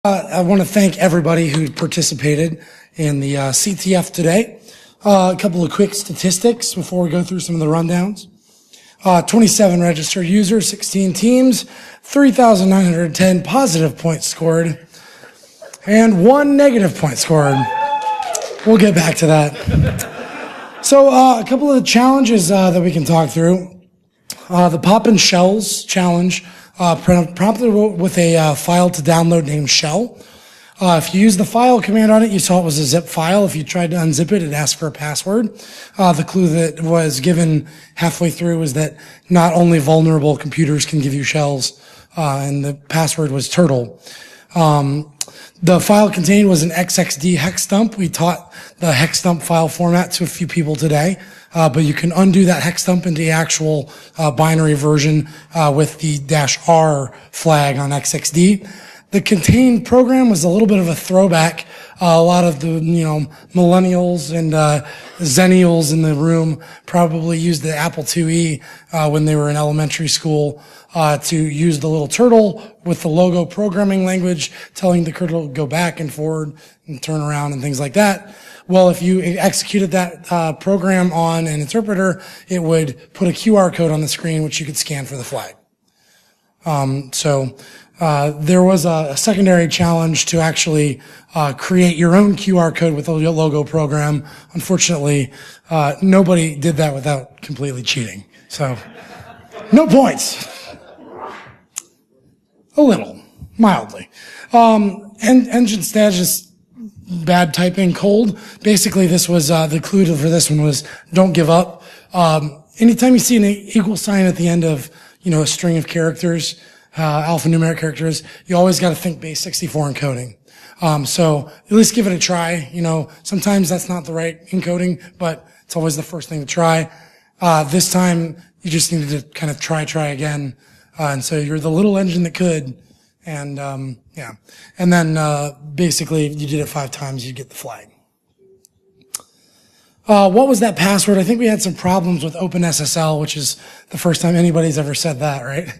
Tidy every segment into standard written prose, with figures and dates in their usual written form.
I want to thank everybody who participated in the CTF today. A couple of quick statistics before we go through some of the rundowns. 27 registered users, 16 teams, 3,910 positive points scored, and 1 negative point scored. We'll get back to that. So a couple of the challenges that we can talk through. The POPPIN Shells challenge prompted with a file to download named shell. If you use the file command on it, you saw it was a zip file. If you tried to unzip it, it asked for a password. The clue that was given halfway through was that not only vulnerable computers can give you shells, and the password was turtle. The file contained was an XXD hex dump. We taught the hex dump file format to a few people today, but you can undo that hex dump into the actual binary version with the -R flag on XXD. The contained program was a little bit of a throwback. A lot of the, millennials and zennials in the room probably used the Apple IIe when they were in elementary school to use the little turtle with the logo programming language telling the turtle to go back and forward and turn around and things like that. Well, if you executed that program on an interpreter, it would put a QR code on the screen which you could scan for the flag. There was a secondary challenge to actually create your own QR code with a logo program. Unfortunately, nobody did that without completely cheating. So, no points. A little, mildly. Engine stats, just bad typing, cold. Basically, this was the clue for this one was don't give up. Anytime you see an equal sign at the end of a string of characters, alphanumeric characters, you always got to think base 64 encoding. So at least give it a try. Sometimes that's not the right encoding, but it's always the first thing to try. This time you just needed to kind of try again. And so you're the little engine that could. And, yeah. And then, basically if you did it 5 times, you'd get the flag. What was that password? I think we had some problems with OpenSSL, which is the first time anybody's ever said that, right?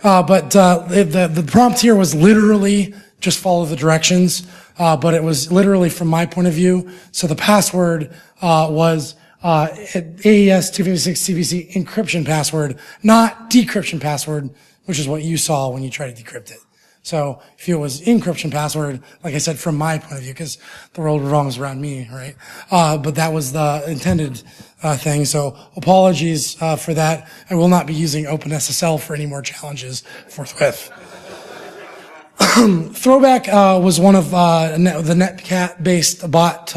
The prompt here was literally just follow the directions, but it was literally from my point of view. So the password, was, AES 256 CBC encryption password, not decryption password, which is what you saw when you tried to decrypt it. So if it was encryption password, like I said, from my point of view, because the world revolves around me, right? But that was the intended thing. So apologies for that. I will not be using OpenSSL for any more challenges forthwith. Throwback was one of the Netcat-based bot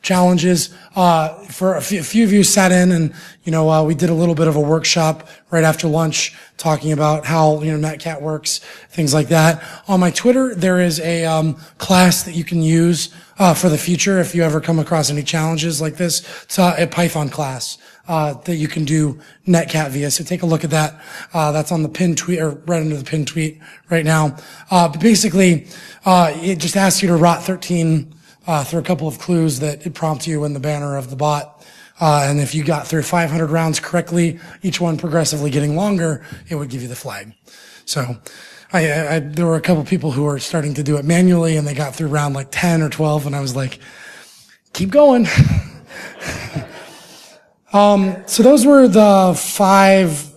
challenges. For a few of you sat in and we did a little bit of a workshop right after lunch talking about how Netcat works, things like that. On my Twitter, there is a class that you can use for the future if you ever come across any challenges like this. It's a Python class that you can do Netcat via. So take a look at that. That's on the pinned tweet, or right under the pinned tweet right now. But basically, it just asks you to rot 13 through a couple of clues that it prompts you in the banner of the bot. And if you got through 500 rounds correctly, each one progressively getting longer, it would give you the flag. So there were a couple people who were starting to do it manually, and they got through round like 10 or 12, and I was like, keep going. So those were the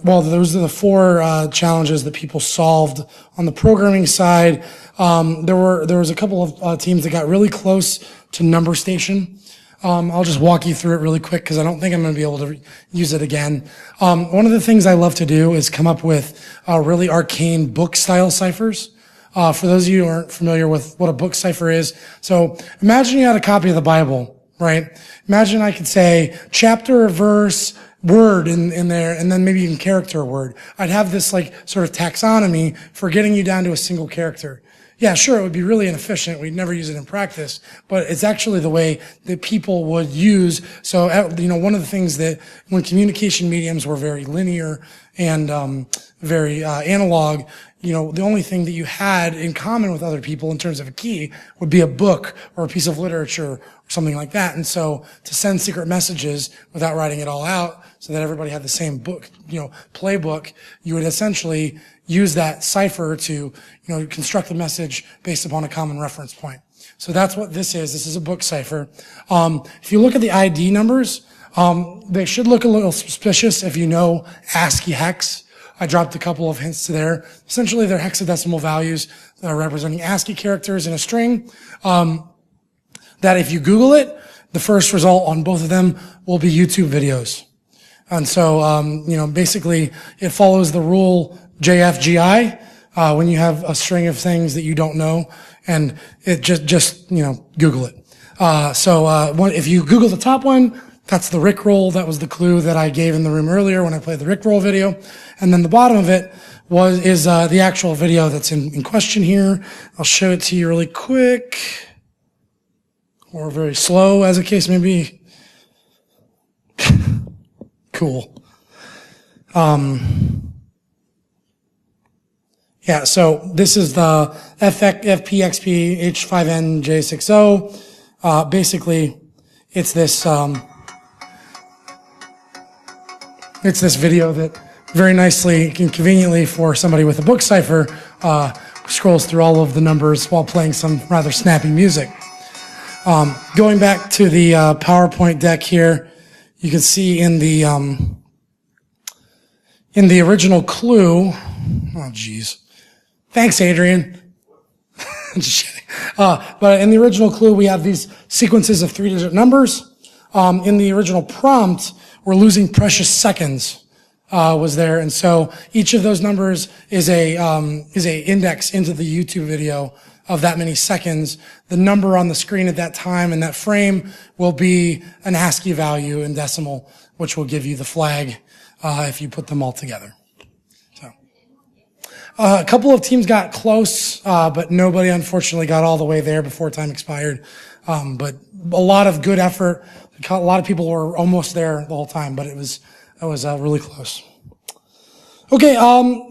those are the 4 challenges that people solved on the programming side. There was a couple of teams that got really close to number station. I'll just walk you through it really quick because I don't think I'm going to be able to use it again. One of the things I love to do is come up with really arcane book style ciphers. For those of you who aren't familiar with what a book cipher is, so imagine you had a copy of the Bible. Right? Imagine I could say chapter, verse, word in there, and then maybe even character word. I'd have this like sort of taxonomy for getting you down to a single character. Yeah, sure, it would be really inefficient. We'd never use it in practice, but it's actually the way that people would use. So, one of the things that when communication mediums were very linear and very analog, the only thing that you had in common with other people in terms of a key would be a book or a piece of literature or something like that. And so to send secret messages without writing it all out so that everybody had the same book, playbook, you would essentially use that cipher to, construct the message based upon a common reference point. So that's what this is. This is a book cipher. If you look at the ID numbers, they should look a little suspicious if you know ASCII hex. I dropped a couple of hints to there. Essentially, they're hexadecimal values that are representing ASCII characters in a string. That if you Google it, the first result on both of them will be YouTube videos. And so, basically, it follows the rule JFGI, when you have a string of things that you don't know, and it just Google it. If you Google the top one, that's the Rickroll. That was the clue that I gave in the room earlier when I played the Rickroll video. And then the bottom of it is the actual video that's in question here. I'll show it to you really quick, or very slow, as the case may be. Cool. Yeah, so this is the FPXP H5NJ60. Basically, it's this video that very nicely and conveniently for somebody with a book cipher scrolls through all of the numbers while playing some rather snappy music. Going back to the PowerPoint deck here, you can see in the original clue. Oh, geez. Thanks, Adrian. Just kidding. But in the original clue, we have these sequences of 3-digit numbers. In the original prompt, we're losing precious seconds, was there. And so each of those numbers is a index into the YouTube video of that many seconds. The number on the screen at that time and that frame will be an ASCII value in decimal, which will give you the flag, if you put them all together. A couple of teams got close, but nobody unfortunately got all the way there before time expired. But a lot of good effort. A lot of people were almost there the whole time, but it was really close. Okay,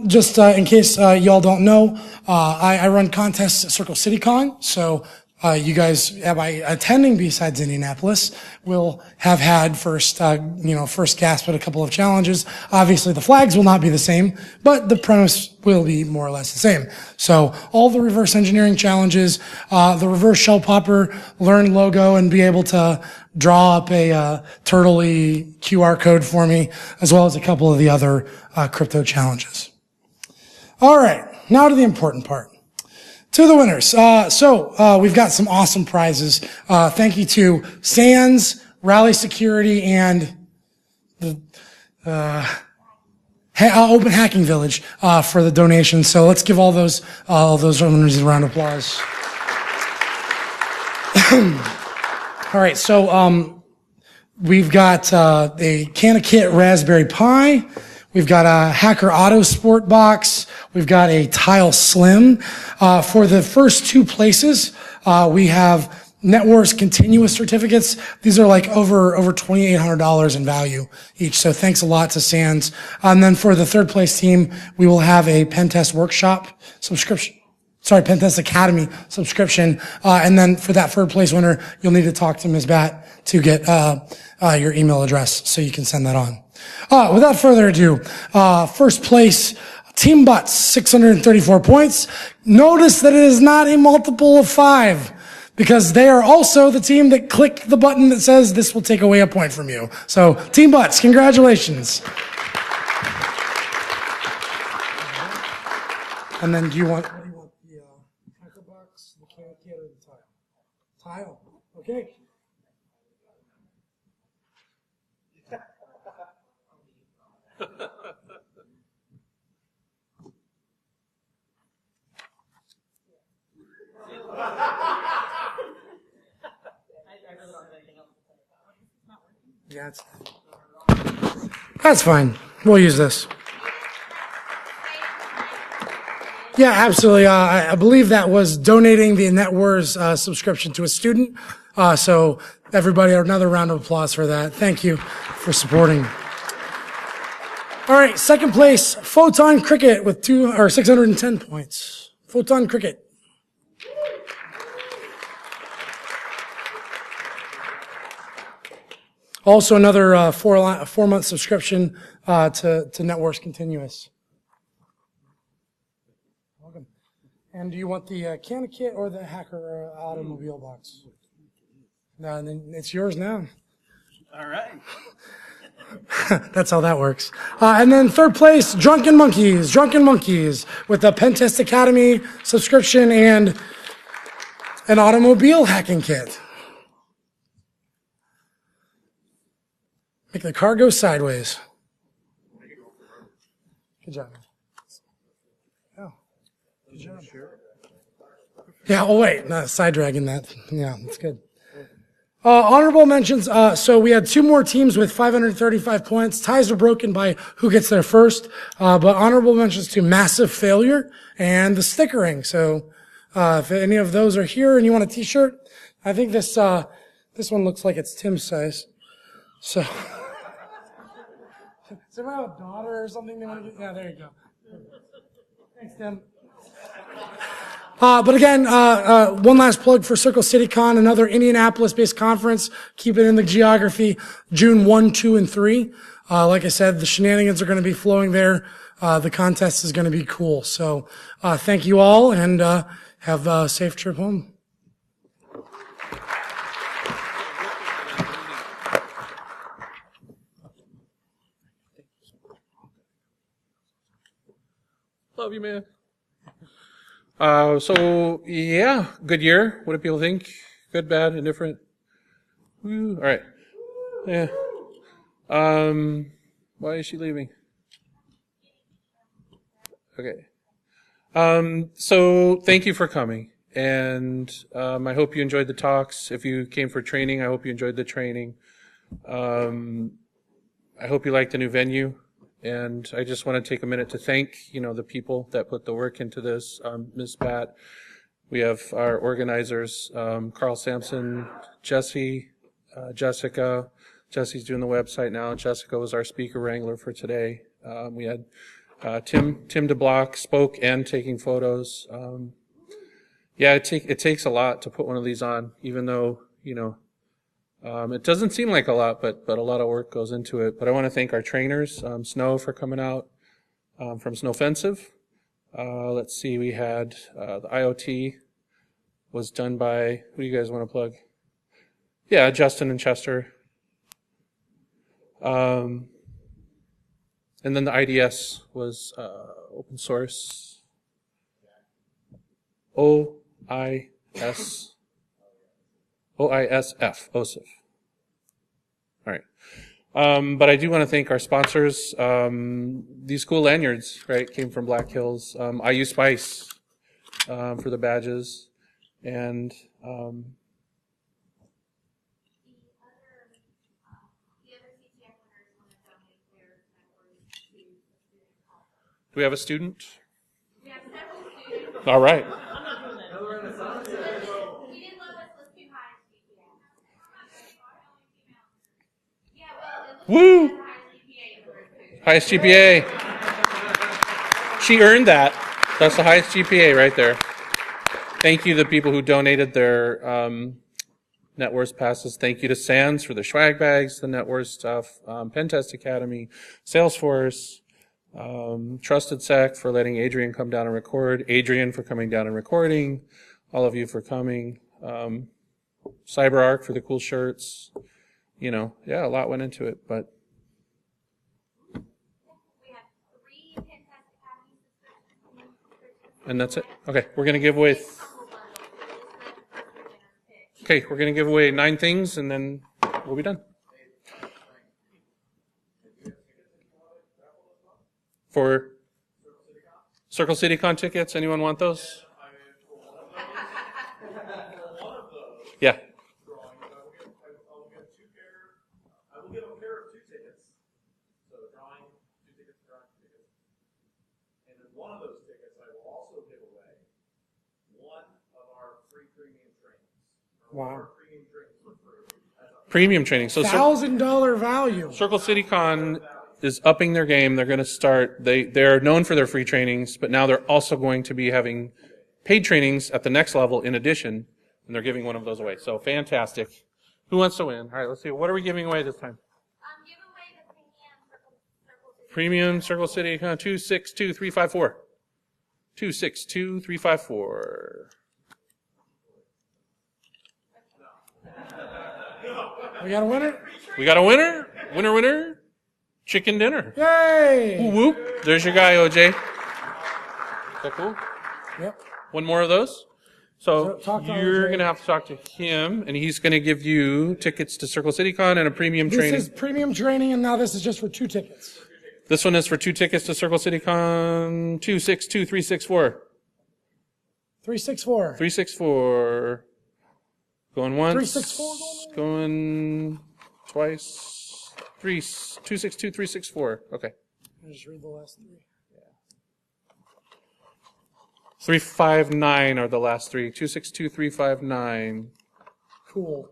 just in case y'all don't know, I run contests at Circle City Con, so you guys, by attending BSides Indianapolis, will have had first gasp at a couple of challenges. Obviously, the flags will not be the same, but the premise will be more or less the same. So, all the reverse engineering challenges, the reverse shell popper, learn logo, and be able to draw up a turtle-y QR code for me, as well as a couple of the other crypto challenges. All right, now to the important part. To the winners. We've got some awesome prizes. Thank you to Sands, Rally Security, and the Open Hacking Village for the donations. So let's give all those winners a round of applause. All right, so we've got a CanaKit Raspberry Pi. We've got a Hacker Auto Sport box. We've got a Tile Slim. For the first two places, we have NetWars continuous certificates. These are like over $2,800 in value each. So thanks a lot to Sands. And then for the third place team, we will have a Pentest Workshop subscription. Pentest Academy subscription. And then for that third place winner, you'll need to talk to Ms. Bat to get your email address so you can send that on. Without further ado, first place, Team Butts, 634 points. Notice that it is not a multiple of 5, because they are also the team that clicked the button that says this will take away a point from you. So, Team Butts, congratulations. And then do you want the hacker box, the CanaKit, or the tile? Tile, okay. Yeah, that's fine. We'll use this. Yeah, absolutely. I believe that was donating the NetWars subscription to a student. So everybody, another round of applause for that. Thank you for supporting. All right, second place, Photon Cricket with 610 points. Photon Cricket. Also another 4-month subscription to NetWars Continuous. And do you want the can kit or the hacker automobile box? No, and then it's yours now. All right. That's how that works. And then third place, Drunken Monkeys with the Pentest Academy subscription and an automobile hacking kit. Make the car go sideways. Good job. Oh, good job. Yeah, oh wait, no, side dragging that. Yeah, that's good. Honorable mentions, so we had two more teams with 535 points. Ties are broken by who gets there first, but honorable mentions to Massive Failure and the Stickering. So if any of those are here and you want a t-shirt, I think this one looks like it's Tim's size. So, does anyone have a daughter or something they want to get? Yeah, there you go. Thanks, Tim. But again, one last plug for Circle City Con, another Indianapolis-based conference. Keep it in the geography, June 1, 2, and 3. Like I said, the shenanigans are going to be flowing there. The contest is going to be cool. So, thank you all and, have a safe trip home. Love you, man. So yeah, good year. What do people think? Good, bad, indifferent? Woo. All right. Yeah. Why is she leaving? Okay. So thank you for coming. And, I hope you enjoyed the talks. If you came for training, I hope you enjoyed the training. I hope you liked the new venue. And I just want to take a minute to thank, the people that put the work into this. Ms. Pat, we have our organizers, Carl Sampson, Jesse, Jessica. Jesse's doing the website now. Jessica was our speaker wrangler for today. We had Tim DeBlock spoke and taking photos. Yeah, it takes a lot to put one of these on, even though, it doesn't seem like a lot, but a lot of work goes into it. But I want to thank our trainers, Snow for coming out from Snowfensive. Let's see, we had the IoT was done by, who do you guys want to plug? Yeah, Justin and Chester. And then the IDS was open source. OISF, OSIF. All right. But I do want to thank our sponsors. These cool lanyards, right, came from Black Hills. IU Spice for the badges. And do we have a student? We have several students. All right. Woo! Highest GPA. She earned that. That's the highest GPA right there. Thank you to the people who donated their NetWars passes. Thank you to Sands for the swag bags, the NetWars stuff, Pentest Academy, Salesforce, Trusted Sec for letting Adrian come down and record, Adrian for coming down and recording, all of you for coming, CyberArk for the cool shirts. Yeah, a lot went into it, but. We have 3 Pentest Academy subscriptions. And that's it? Okay, we're going to give away. Okay, we're going to give away 9 things and then we'll be done. For Circle City Con tickets, anyone want those? Yeah. Wow. Premium training. So $1,000 value. Circle City Con is upping their game. They're going to start, they're known for their free trainings, but now they're also going to be having paid trainings at the next level in addition, and they're giving one of those away. So fantastic. Who wants to win? All right, let's see. What are we giving away this time? Give away the premium Circle City. Premium Circle City Con 262354. 262-354. We got a winner? We got a winner. Winner, winner. Chicken dinner. Yay! Whoop, whoop. There's your guy, OJ. Is that cool? Yep. One more of those. So talk to you're OJ. going to have to talk to him, and he's going to give you tickets to Circle City Con and a premium This training. is premium training, and now this is just for 2 tickets. This one is for 2 tickets to Circle City Con. 262-364. 364. 364. Going once. 364 Going twice. 262-364. Okay. I'll just read the last 3. 359 are the last 3. 262-359. Cool.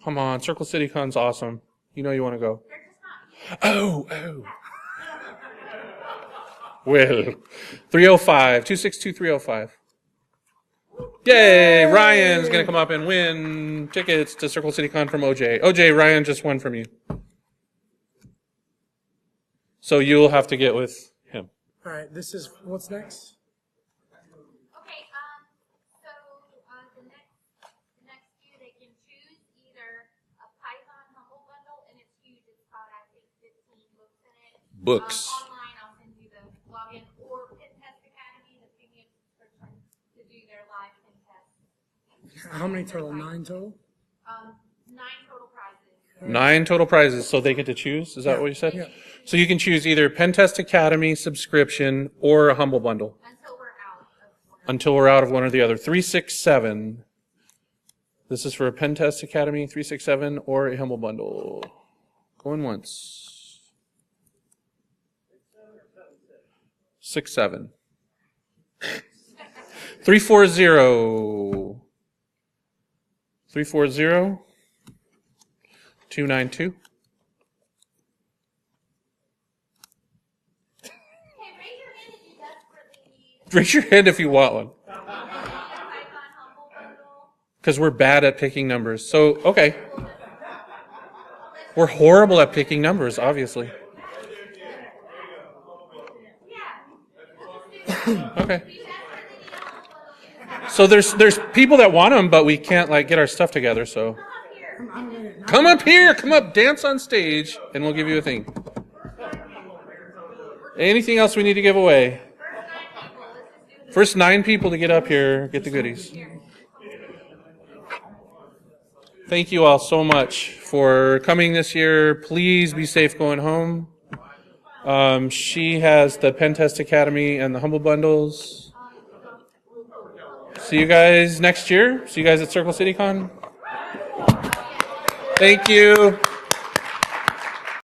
Come on, Circle City Con's awesome. You know you want to go. Oh. Well, 305. 262-305. Yay! Ryan's going to come up and win tickets to Circle City Con from OJ. OJ, Ryan just won from you. So you'll have to get with him. All right, this is what's next? Okay, so the next few they can choose either a Python Humble Bundle, and it's huge. It's got I think 15 books in it. Books. Online, I'll send you the login, or Pen Test Academy, the premium subscription to do their live pen test. How many total? 9 total? 9 total prizes. 9 total prizes, so they get to choose? Is that what you said? Yeah. So you can choose either Pen Test Academy subscription or a Humble Bundle Until we're out of one. until we're out of one or the other. 367. This is for a Pen Test Academy, 367, or a Humble Bundle. Going once. 67. 340. 340. 292. Hey, raise your hand if you desperately need Raise your hand if you want one. a Python Humble Bundle. Because we're bad at picking numbers. So, okay. We're horrible at picking numbers, obviously. Okay. So there's people that want them, but we can't like get our stuff together. So come up here, come up, dance on stage, and we'll give you a thing. Anything else we need to give away? First 9 people to get up here get the goodies. Thank you all so much for coming this year. Please be safe going home. She has the Pen Test Academy and the Humble Bundles. See you guys next year. See you guys at Circle City Con. Thank you.